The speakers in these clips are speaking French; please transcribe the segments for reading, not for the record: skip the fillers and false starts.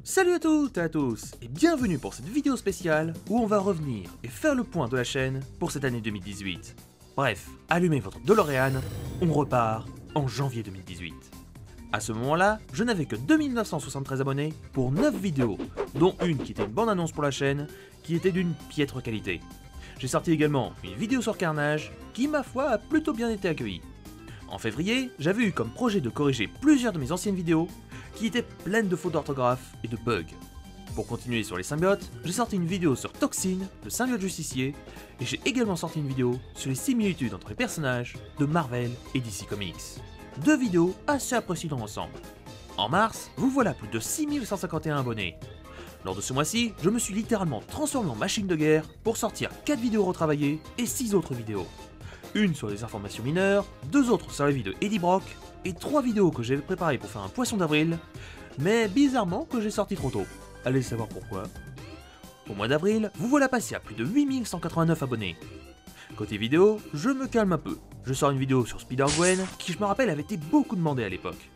Salut à toutes et à tous, et bienvenue pour cette vidéo spéciale où on va revenir et faire le point de la chaîne pour cette année 2018. Bref, allumez votre DeLorean, on repart en janvier 2018. À ce moment-là, je n'avais que 2973 abonnés pour 9 vidéos, dont une qui était une bande-annonce pour la chaîne, qui était d'une piètre qualité. J'ai sorti également une vidéo sur Carnage, qui ma foi a plutôt bien été accueillie. En février, j'avais eu comme projet de corriger plusieurs de mes anciennes vidéos, qui étaient pleines de fautes d'orthographe et de bugs. Pour continuer sur les symbiotes, j'ai sorti une vidéo sur Toxine, le symbiote justicier, et j'ai également sorti une vidéo sur les similitudes entre les personnages de Marvel et DC Comics. Deux vidéos assez appréciées dans l'ensemble. En mars, vous voilà plus de 6151 abonnés. Lors de ce mois-ci, je me suis littéralement transformé en machine de guerre pour sortir 4 vidéos retravaillées et 6 autres vidéos. Une sur les informations mineures, 2 autres sur la vie de Eddie Brock, et 3 vidéos que j'avais préparées pour faire un poisson d'avril, mais bizarrement que j'ai sorti trop tôt. Allez savoir pourquoi. Au mois d'avril, vous voilà passé à plus de 8189 abonnés. Côté vidéo, je me calme un peu. Je sors une vidéo sur Spider-Gwen, qui je me rappelle avait été beaucoup demandée à l'époque.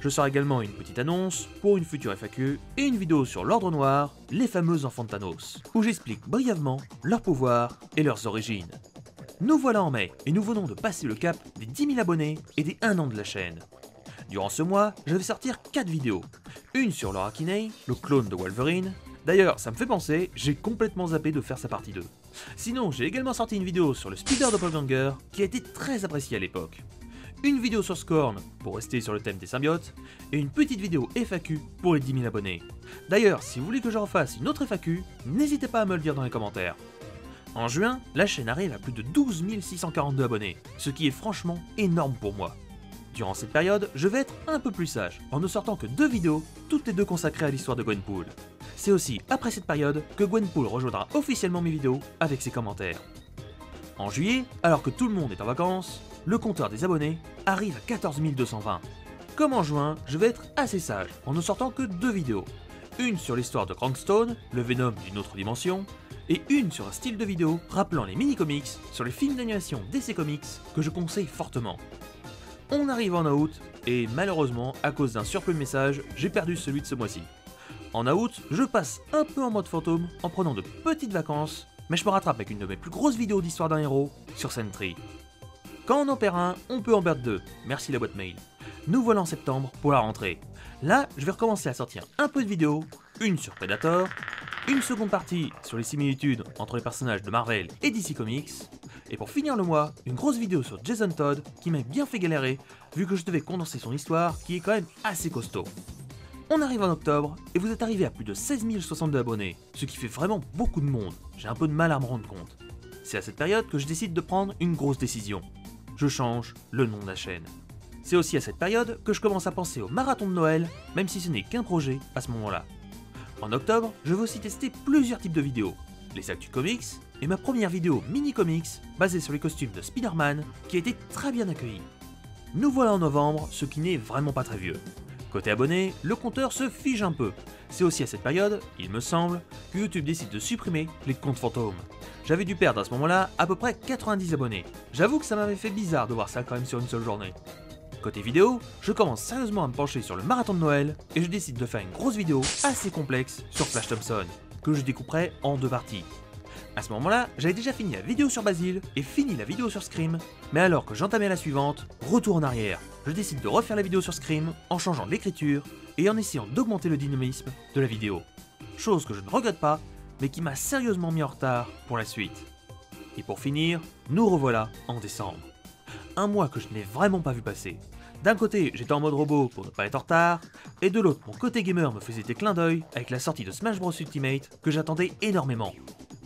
Je sors également une petite annonce pour une future FAQ et une vidéo sur l'Ordre Noir, les fameux enfants de Thanos, où j'explique brièvement leurs pouvoirs et leurs origines. Nous voilà en mai, et nous venons de passer le cap des 10 000 abonnés et des 1 an de la chaîne. Durant ce mois, je vais sortir 4 vidéos. Une sur Laura Kinney, le clone de Wolverine. D'ailleurs, ça me fait penser, j'ai complètement zappé de faire sa partie 2. Sinon, j'ai également sorti une vidéo sur le Spider Doppelganger, qui a été très appréciée à l'époque. Une vidéo sur Scorn, pour rester sur le thème des symbiotes, et une petite vidéo FAQ pour les 10 000 abonnés. D'ailleurs, si vous voulez que je refasse une autre FAQ, n'hésitez pas à me le dire dans les commentaires. En juin, la chaîne arrive à plus de 12 642 abonnés, ce qui est franchement énorme pour moi. Durant cette période, je vais être un peu plus sage, en ne sortant que 2 vidéos, toutes les deux consacrées à l'histoire de Gwenpool. C'est aussi après cette période que Gwenpool rejoindra officiellement mes vidéos avec ses commentaires. En juillet, alors que tout le monde est en vacances, le compteur des abonnés arrive à 14 220. Comme en juin, je vais être assez sage, en ne sortant que 2 vidéos. Une sur l'histoire de Krangstone, le Venom d'une autre dimension, et une sur un style de vidéo rappelant les mini-comics sur les films d'animation DC Comics que je conseille fortement. On arrive en août, et malheureusement, à cause d'un surplus de messages, j'ai perdu celui de ce mois-ci. En août, je passe un peu en mode fantôme en prenant de petites vacances, mais je me rattrape avec une de mes plus grosses vidéos d'histoire d'un héros sur Sentry. Quand on en perd un, on peut en perdre 2, merci la boîte mail. Nous voilà en septembre pour la rentrée. Là, je vais recommencer à sortir un peu de vidéos, une sur Predator, une seconde partie sur les similitudes entre les personnages de Marvel et DC Comics, et pour finir le mois, une grosse vidéo sur Jason Todd qui m'a bien fait galérer vu que je devais condenser son histoire qui est quand même assez costaud. On arrive en octobre et vous êtes arrivé à plus de 16 062 abonnés, ce qui fait vraiment beaucoup de monde, j'ai un peu de mal à me rendre compte. C'est à cette période que je décide de prendre une grosse décision. Je change le nom de la chaîne. C'est aussi à cette période que je commence à penser au marathon de Noël, même si ce n'est qu'un projet à ce moment-là. En octobre, je vais aussi tester plusieurs types de vidéos, les Actus Comics et ma première vidéo mini-comics basée sur les costumes de Spider-Man qui a été très bien accueillie. Nous voilà en novembre, ce qui n'est vraiment pas très vieux. Côté abonnés, le compteur se fige un peu. C'est aussi à cette période, il me semble, que YouTube décide de supprimer les comptes fantômes. J'avais dû perdre à ce moment-là à peu près 90 abonnés. J'avoue que ça m'avait fait bizarre de voir ça quand même sur une seule journée. Côté vidéo, je commence sérieusement à me pencher sur le marathon de Noël et je décide de faire une grosse vidéo assez complexe sur Flash Thompson, que je découperai en 2 parties. À ce moment-là, j'avais déjà fini la vidéo sur Basil et fini la vidéo sur Scream, mais alors que j'entamais la suivante, retour en arrière, je décide de refaire la vidéo sur Scream en changeant l'écriture et en essayant d'augmenter le dynamisme de la vidéo. Chose que je ne regrette pas, mais qui m'a sérieusement mis en retard pour la suite. Et pour finir, nous revoilà en décembre. Un mois que je n'ai vraiment pas vu passer. D'un côté, j'étais en mode robot pour ne pas être en retard, et de l'autre, mon côté gamer me faisait des clins d'œil avec la sortie de Smash Bros Ultimate que j'attendais énormément.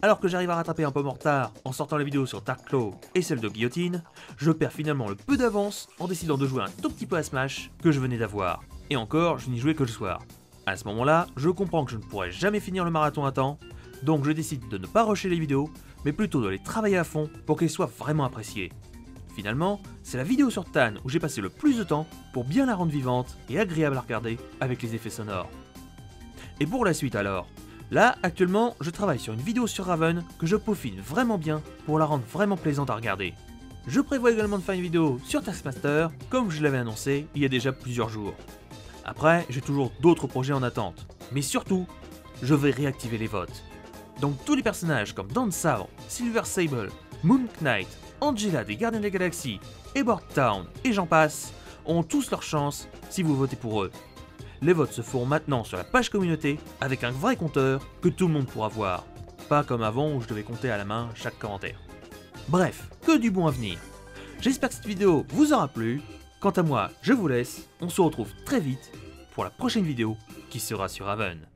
Alors que j'arrive à rattraper un peu mon retard en sortant la vidéo sur Dark Claw et celle de Guillotine, je perds finalement le peu d'avance en décidant de jouer un tout petit peu à Smash que je venais d'avoir. Et encore, je n'y jouais que le soir. À ce moment-là, je comprends que je ne pourrai jamais finir le marathon à temps, donc je décide de ne pas rusher les vidéos, mais plutôt de les travailler à fond pour qu'elles soient vraiment appréciées. Finalement, c'est la vidéo sur Tan où j'ai passé le plus de temps pour bien la rendre vivante et agréable à regarder avec les effets sonores. Et pour la suite alors, là actuellement je travaille sur une vidéo sur Raven que je peaufine vraiment bien pour la rendre vraiment plaisante à regarder. Je prévois également de faire une vidéo sur Taskmaster comme je l'avais annoncé il y a déjà plusieurs jours. Après, j'ai toujours d'autres projets en attente. Mais surtout, je vais réactiver les votes. Donc tous les personnages comme Dan Sabre, Silver Sable, Moon Knight, Angela des Gardiens de la Galaxie, Eborg Town et j'en passe, ont tous leur chance si vous votez pour eux. Les votes se feront maintenant sur la page communauté avec un vrai compteur que tout le monde pourra voir. Pas comme avant où je devais compter à la main chaque commentaire. Bref, que du bon à venir. J'espère que cette vidéo vous aura plu. Quant à moi, je vous laisse, on se retrouve très vite pour la prochaine vidéo qui sera sur Haven.